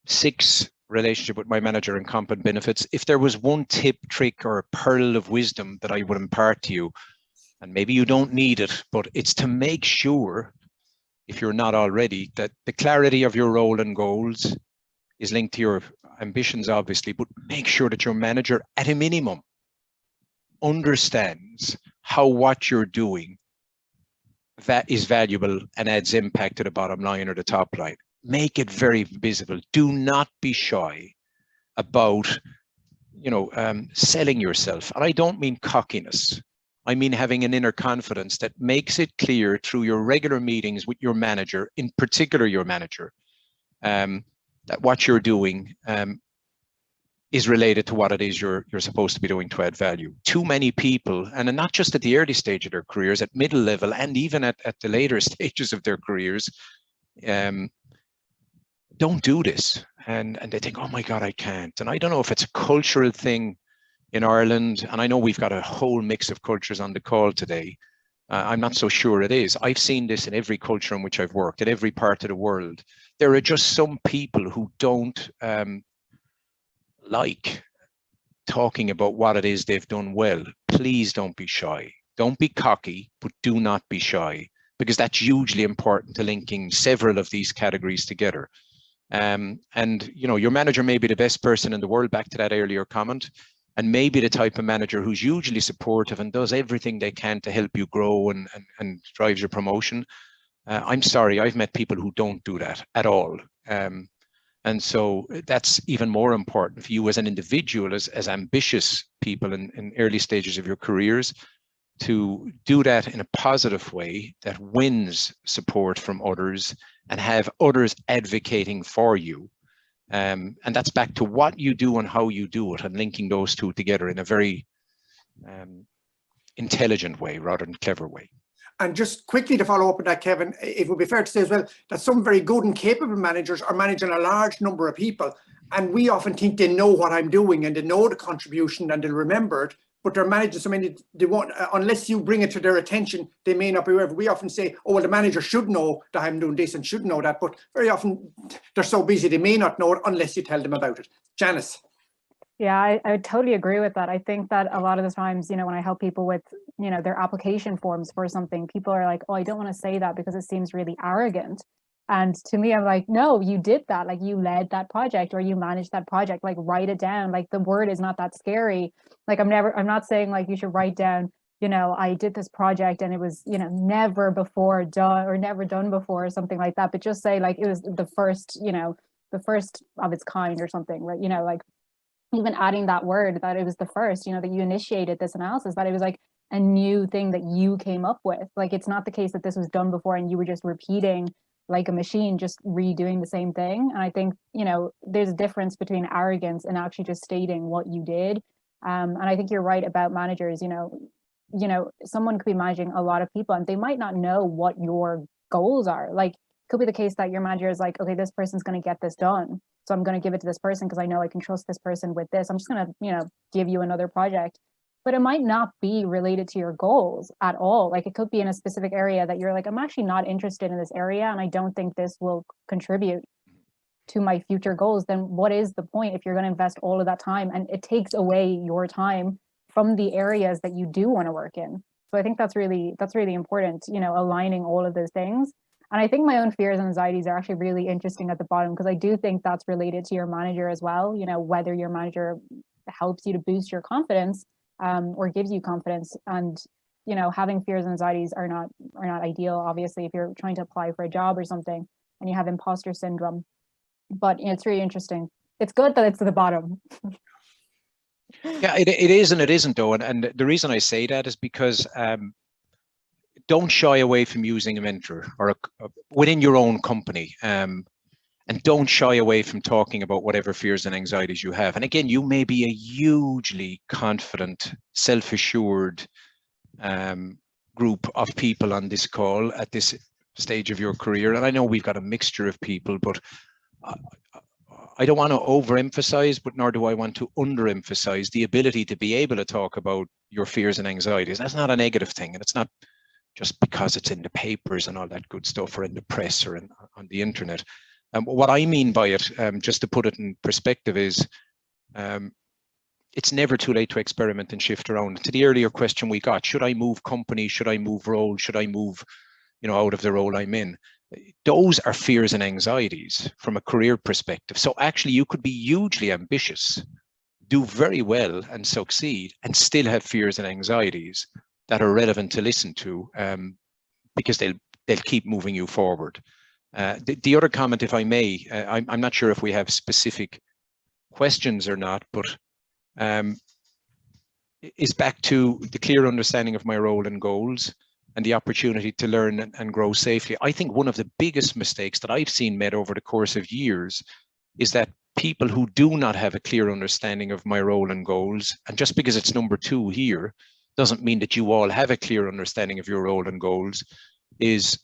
6, relationship with my manager and comp and benefits. If there was one tip, trick, or pearl of wisdom that I would impart to you, and maybe you don't need it, but it's to make sure, if you're not already, that the clarity of your role and goals is linked to your ambitions, obviously, but make sure that your manager, at a minimum, understands how what you're doing that is valuable and adds impact to the bottom line or the top line. Make it very visible. Do not be shy about, selling yourself. And I don't mean cockiness. I mean having an inner confidence that makes it clear through your regular meetings with your manager, in particular your manager, that what you're doing is related to what it is you're supposed to be doing to add value. Too many people, and not just at the early stage of their careers, at middle level, and even at the later stages of their careers, don't do this. And they think, oh my God, I can't. And I don't know if it's a cultural thing in Ireland, and I know we've got a whole mix of cultures on the call today. I'm not so sure it is. I've seen this in every culture in which I've worked, in every part of the world. There are just some people who don't like talking about what it is they've done well. Please don't be shy. Don't be cocky, but do not be shy, because that's hugely important to linking several of these categories together. And your manager may be the best person in the world, back to that earlier comment, and maybe the type of manager who's hugely supportive and does everything they can to help you grow and drives your promotion. I'm sorry, I've met people who don't do that at all. And so that's even more important for you as an individual, as ambitious people in early stages of your careers, to do that in a positive way that wins support from others and have others advocating for you. And that's back to what you do and how you do it, and linking those two together in a very intelligent way rather than clever way. And just quickly to follow up on that, Kevin, it would be fair to say as well that some very good and capable managers are managing a large number of people. And we often think they know what I'm doing and they know the contribution and they'll remember it, but they're managing so many, they won't, unless you bring it to their attention, they may not be aware. We often say, oh, well, the manager should know that I'm doing this and should know that, but very often they're so busy they may not know it unless you tell them about it. Janice. Yeah, I totally agree with that. I think that a lot of the times, when I help people with, their application forms for something, people are like, oh, I don't want to say that because it seems really arrogant. And to me, I'm like, no, you did that. Like, you led that project or you managed that project. Like, write it down. Like, the word is not that scary. Like, I'm not saying like you should write down, I did this project and it was, never before done or never done before or something like that. But just say like it was the first of its kind or something, right? Like, even adding that word, that it was the first, that you initiated this analysis, that it was like a new thing that you came up with. Like, it's not the case that this was done before and you were just repeating like a machine, just redoing the same thing. And I think, there's a difference between arrogance and actually just stating what you did. And I think you're right about managers. Someone could be managing a lot of people and they might not know what your goals are. Like, could be the case that your manager is like, okay, this person's going to get this done, so I'm going to give it to this person because I know I can trust this person with this. I'm just going to, give you another project. But it might not be related to your goals at all. Like, it could be in a specific area that you're like, I'm actually not interested in this area and I don't think this will contribute to my future goals. Then what is the point if you're going to invest all of that time and it takes away your time from the areas that you do want to work in? So I think that's really important, aligning all of those things. And I think my own fears and anxieties are actually really interesting at the bottom, because I do think that's related to your manager as well. Whether your manager helps you to boost your confidence or gives you confidence. And, having fears and anxieties are not ideal, obviously, if you're trying to apply for a job or something and you have imposter syndrome. But it's really interesting. It's good that it's at the bottom. Yeah, it is and it isn't, though. And the reason I say that is because don't shy away from using a mentor or within your own company. And don't shy away from talking about whatever fears and anxieties you have. And again, you may be a hugely confident, self-assured group of people on this call at this stage of your career. And I know we've got a mixture of people, but I don't want to overemphasize, but nor do I want to underemphasize the ability to be able to talk about your fears and anxieties. That's not a negative thing. And it's not just because it's in the papers and all that good stuff, or in the press, or on the internet. What I mean by it, just to put it in perspective, is it's never too late to experiment and shift around. To the earlier question we got, should I move company? Should I move role? Should I move, out of the role I'm in? Those are fears and anxieties from a career perspective. So actually you could be hugely ambitious, do very well and succeed, and still have fears and anxieties that are relevant to listen to, because they'll keep moving you forward. The other comment, if I may, I'm not sure if we have specific questions or not, but is back to the clear understanding of my role and goals, and the opportunity to learn and grow safely. I think one of the biggest mistakes that I've seen made over the course of years is that people who do not have a clear understanding of my role and goals, and just because it's number 2 here doesn't mean that you all have a clear understanding of your role and goals, is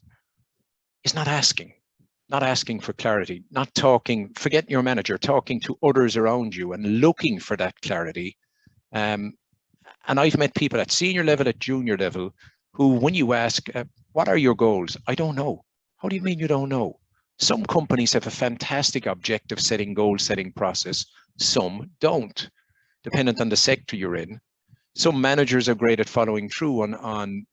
not asking for clarity, not talking, forget your manager, talking to others around you and looking for that clarity. And I've met people at senior level, at junior level, who, when you ask, what are your goals? I don't know. How do you mean you don't know? Some companies have a fantastic objective setting, goal setting process. Some don't, dependent on the sector you're in. Some managers are great at following through on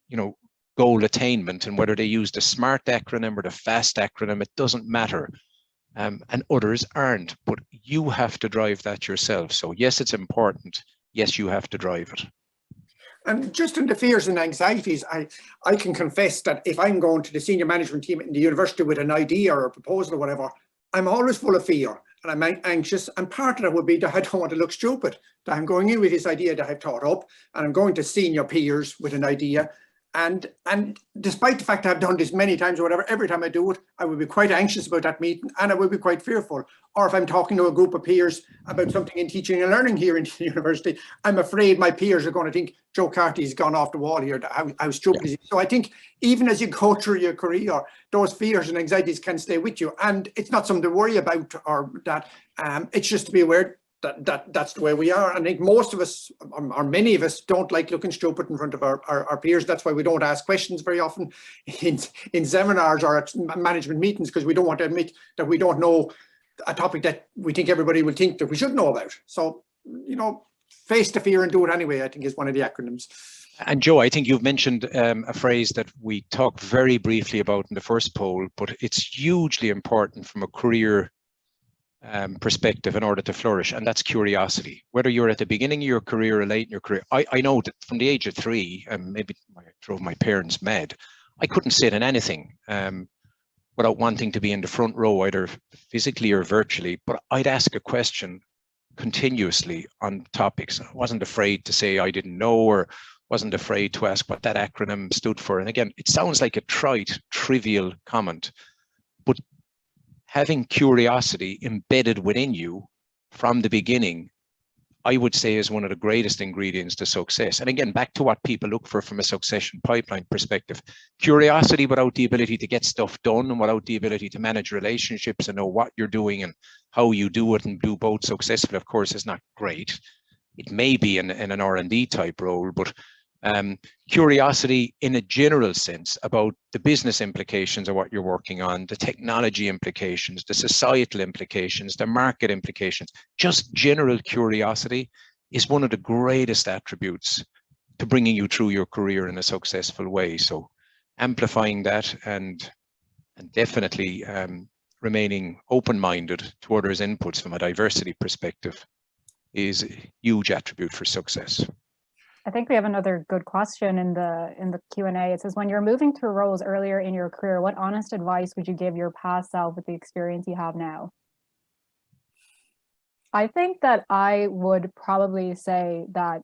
goal attainment, and whether they use the SMART acronym or the FAST acronym, it doesn't matter. And others aren't, but you have to drive that yourself. So yes, it's important. Yes, you have to drive it. And just in the fears and anxieties, I can confess that if I'm going to the senior management team in the university with an idea or a proposal or whatever, I'm always full of fear and I'm anxious. And part of that would be that I don't want to look stupid, that I'm going in with this idea that I've thought up, and I'm going to senior peers with an idea. And despite the fact that I've done this many times or whatever, every time I do it, I would be quite anxious about that meeting, and I would be quite fearful. Or if I'm talking to a group of peers about something in teaching and learning here in the university, I'm afraid my peers are going to think Joe Carthy's gone off the wall here. How stupid is he? So I think even as you go through your career, those fears and anxieties can stay with you, and it's not something to worry about, or that. It's just to be aware that's the way we are. I think most of us, or many of us, don't like looking stupid in front of our peers. That's why we don't ask questions very often in seminars or at management meetings, because we don't want to admit that we don't know a topic that we think everybody will think that we should know about. So, face the fear and do it anyway, I think, is one of the acronyms. And Joe, I think you've mentioned a phrase that we talked very briefly about in the first poll, but it's hugely important from a career perspective in order to flourish, and that's curiosity. Whether you're at the beginning of your career or late in your career, I know that from the age of 3, and maybe I drove my parents mad, I couldn't sit in anything without wanting to be in the front row, either physically or virtually, but I'd ask a question continuously on topics. I wasn't afraid to say I didn't know, or wasn't afraid to ask what that acronym stood for. And again, it sounds like a trite, trivial comment, but having curiosity embedded within you from the beginning, I would say, is one of the greatest ingredients to success. And again, back to what people look for from a succession pipeline perspective. Curiosity without the ability to get stuff done, and without the ability to manage relationships and know what you're doing and how you do it and do both successfully, of course, is not great. It may be in an R&D type role, but curiosity in a general sense about the business implications of what you're working on, the technology implications, the societal implications, the market implications, just general curiosity is one of the greatest attributes to bringing you through your career in a successful way. So amplifying that and definitely remaining open-minded to others' inputs from a diversity perspective is a huge attribute for success. I think we have another good question in the Q&A. It says, when you're moving through roles earlier in your career, what honest advice would you give your past self with the experience you have now? I think that I would probably say that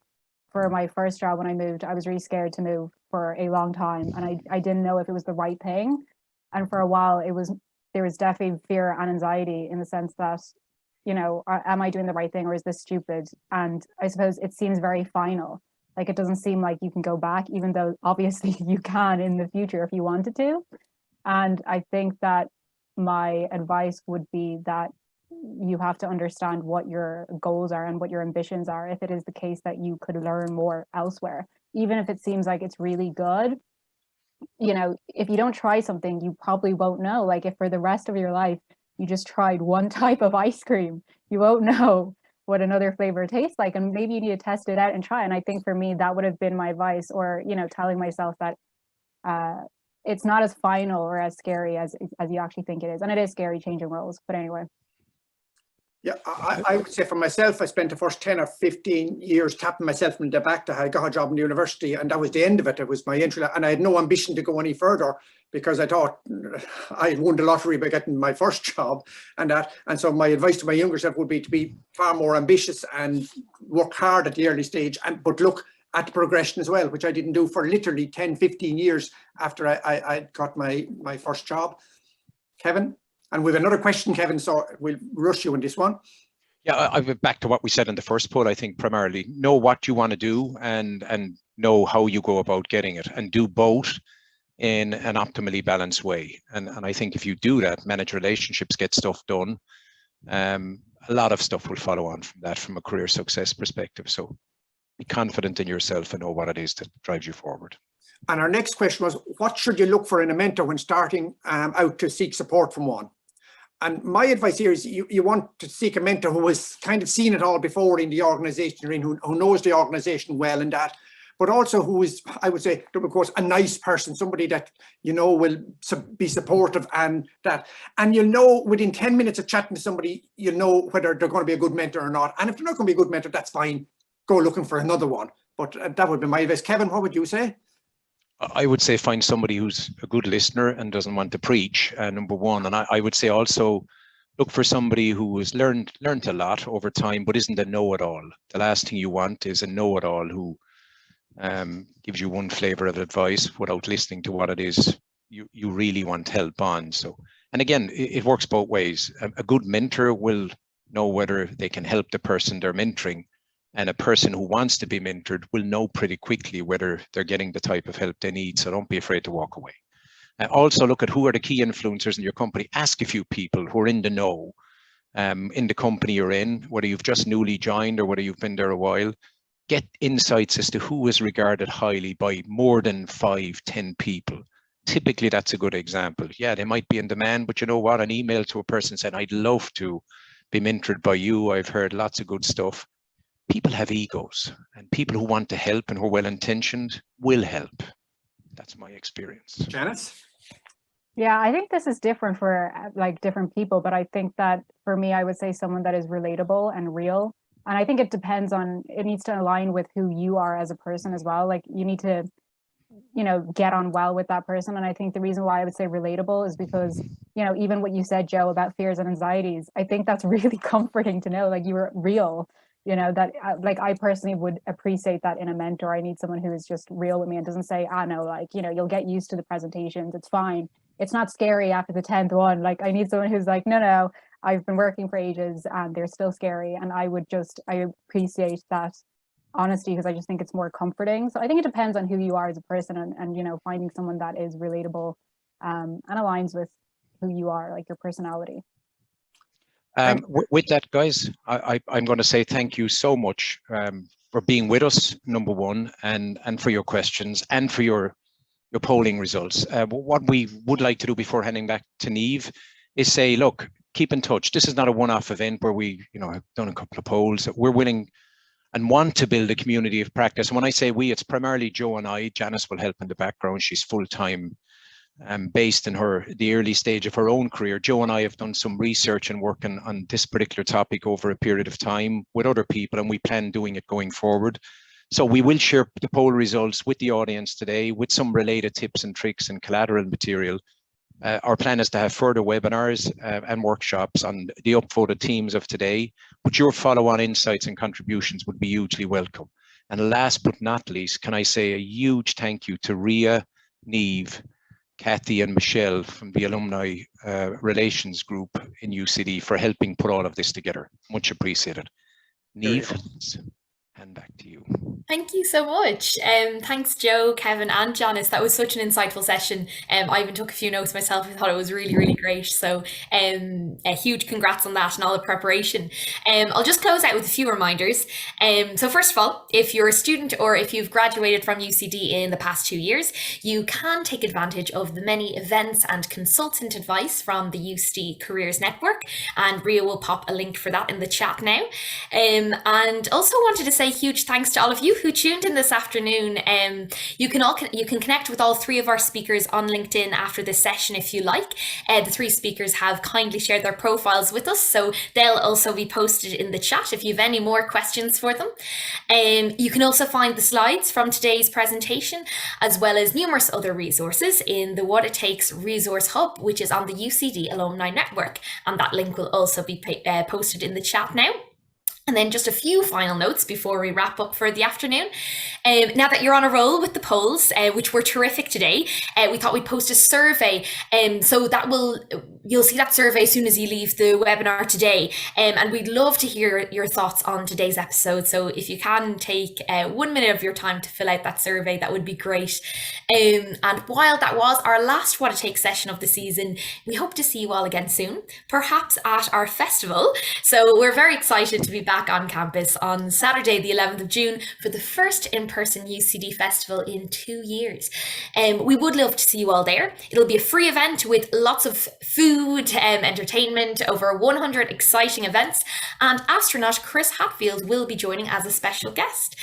for my first job when I moved, I was really scared to move for a long time, and I didn't know if it was the right thing. And for a while there was definitely fear and anxiety in the sense that, am I doing the right thing, or is this stupid? And I suppose it seems very final. Like, it doesn't seem like you can go back, even though obviously you can in the future if you wanted to. And I think that my advice would be that you have to understand what your goals are and what your ambitions are. If it is the case that you could learn more elsewhere, even if it seems like it's really good, you know, if you don't try something, you probably won't know. Like, if for the rest of your life you just tried one type of ice cream, you won't know what another flavor tastes like, and maybe you need to test it out and try. And I think for me, that would have been my advice, or, you know, telling myself that it's not as final or as scary as you actually think it is. And it is scary changing roles, but anyway. Yeah, I would say for myself, I spent the first 10 or 15 years tapping myself in the back. I got a job in the university, and that was the end of it. It was my entry, and I had no ambition to go any further, because I thought I had won the lottery by getting my first job and that. And so my advice to my younger self would be to be far more ambitious and work hard at the early stage, but look at the progression as well, which I didn't do for literally 10, 15 years after I got my first job. Kevin? And we have another question, Kevin, so we'll rush you on this one. Yeah, I'll be back to what we said in the first poll. I think primarily know what you want to do and know how you go about getting it, and do both in an optimally balanced way. And I think if you do that, manage relationships, get stuff done, a lot of stuff will follow on from that from a career success perspective. So be confident in yourself and know what it is that drives you forward. And our next question was, what should you look for in a mentor when starting out to seek support from one? And my advice here is you want to seek a mentor who has kind of seen it all before in the organization you're in, who knows the organization well and that, but also who is, I would say, of course, a nice person, somebody that, you know, will be supportive and that. And you'll know within 10 minutes of chatting to somebody, you'll know whether they're going to be a good mentor or not. And if they're not going to be a good mentor, that's fine. Go looking for another one. But that would be my advice. Kevin, what would you say? I would say find somebody who's a good listener and doesn't want to preach, number one. And I would say also look for somebody who has learned a lot over time, but isn't a know-it-all. The last thing you want is a know-it-all who gives you one flavor of advice without listening to what it is you really want help on. So, and again, it works both ways. A good mentor will know whether they can help the person they're mentoring, and a person who wants to be mentored will know pretty quickly whether they're getting the type of help they need. So don't be afraid to walk away. Also look at who are the key influencers in your company. Ask a few people who are in the know in the company you're in, whether you've just newly joined or whether you've been there a while. Get insights as to who is regarded highly by more than 5-10 people. Typically, that's a good example. Yeah, they might be in demand, but you know what? An email to a person saying, I'd love to be mentored by you. I've heard lots of good stuff. People have egos, and people who want to help and who are well-intentioned will help. That's my experience. Janice? Yeah, I think this is different for like different people, but I think that for me, I would say someone that is relatable and real. And I think it depends on, it needs to align with who you are as a person as well. Like, you need to, you know, get on well with that person. And I think the reason why I would say relatable is because, you know, even what you said, Joe, about fears and anxieties, I think that's really comforting to know, like, you were real. You know, that like, I personally would appreciate that in a mentor. I need someone who is just real with me and doesn't say, no, like, you know, you'll get used to the presentations. It's fine. It's not scary after the 10th one. Like, I need someone who's like, no, I've been working for ages and they're still scary. And I appreciate that honesty, because I just think it's more comforting. So I think it depends on who you are as a person, and you know, finding someone that is relatable and aligns with who you are, like your personality. With that, guys, I'm going to say thank you so much for being with us, number one, and for your questions and for your polling results. What we would like to do before handing back to Niamh is say, look, keep in touch. This is not a one-off event where we, you know, have done a couple of polls. We're willing and want to build a community of practice. And when I say we, it's primarily Joe and I. Janice will help in the background. She's full-time based in the early stage of her own career. Joe and I have done some research and working on this particular topic over a period of time with other people, and we plan doing it going forward. So we will share the poll results with the audience today with some related tips and tricks and collateral material. Our plan is to have further webinars and workshops on the upvoted themes of today, but your follow-on insights and contributions would be hugely welcome. And last but not least, can I say a huge thank you to Ria, Niamh, Kathy and Michelle from the Alumni Relations Group in UCD for helping put all of this together. Much appreciated. Niamh, hand back to you. Thank you so much. Thanks, Joe, Kevin, and Janice. That was such an insightful session. I even took a few notes myself. I thought it was really, really great. So a huge congrats on that and all the preparation. I'll just close out with a few reminders. So first of all, if you're a student or if you've graduated from UCD in the past 2 years, you can take advantage of the many events and consultant advice from the UCD Careers Network. And Ria will pop a link for that in the chat now. And also wanted to say huge thanks to all of you who tuned in this afternoon. You can connect with all three of our speakers on LinkedIn after this session if you like. The three speakers have kindly shared their profiles with us, so they'll also be posted in the chat if you have any more questions for them. You can also find the slides from today's presentation, as well as numerous other resources in the What It Takes Resource Hub, which is on the UCD Alumni Network, and that link will also be posted in the chat now. And then just a few final notes before we wrap up for the afternoon. Now that you're on a roll with the polls, which were terrific today, we thought we'd post a survey. So you'll see that survey as soon as you leave the webinar today. And we'd love to hear your thoughts on today's episode. So if you can take 1 minute of your time to fill out that survey, that would be great. And while that was our last What It Takes session of the season, we hope to see you all again soon, perhaps at our festival. So we're very excited to be back on campus on Saturday, the 11th of June, for the first in-person UCD festival in 2 years. We would love to see you all there. It'll be a free event with lots of food, entertainment, over 100 exciting events, and astronaut Chris Hatfield will be joining as a special guest.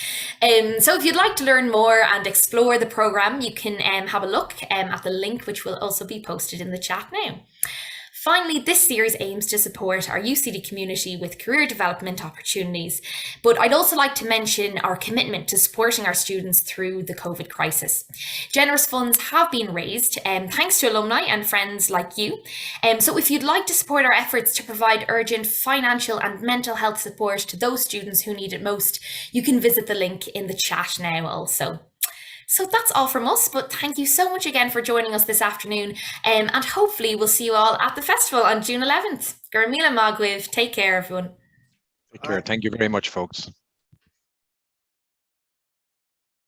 So if you'd like to learn more and explore the programme, you can have a look at the link, which will also be posted in the chat now. Finally, this series aims to support our UCD community with career development opportunities, but I'd also like to mention our commitment to supporting our students through the COVID crisis. Generous funds have been raised thanks to alumni and friends like you. So if you'd like to support our efforts to provide urgent financial and mental health support to those students who need it most, you can visit the link in the chat now also. So that's all from us, but thank you so much again for joining us this afternoon, and hopefully we'll see you all at the festival on June 11th. Gurmila Magwiv, take care everyone. Take care. Thank you very much, folks.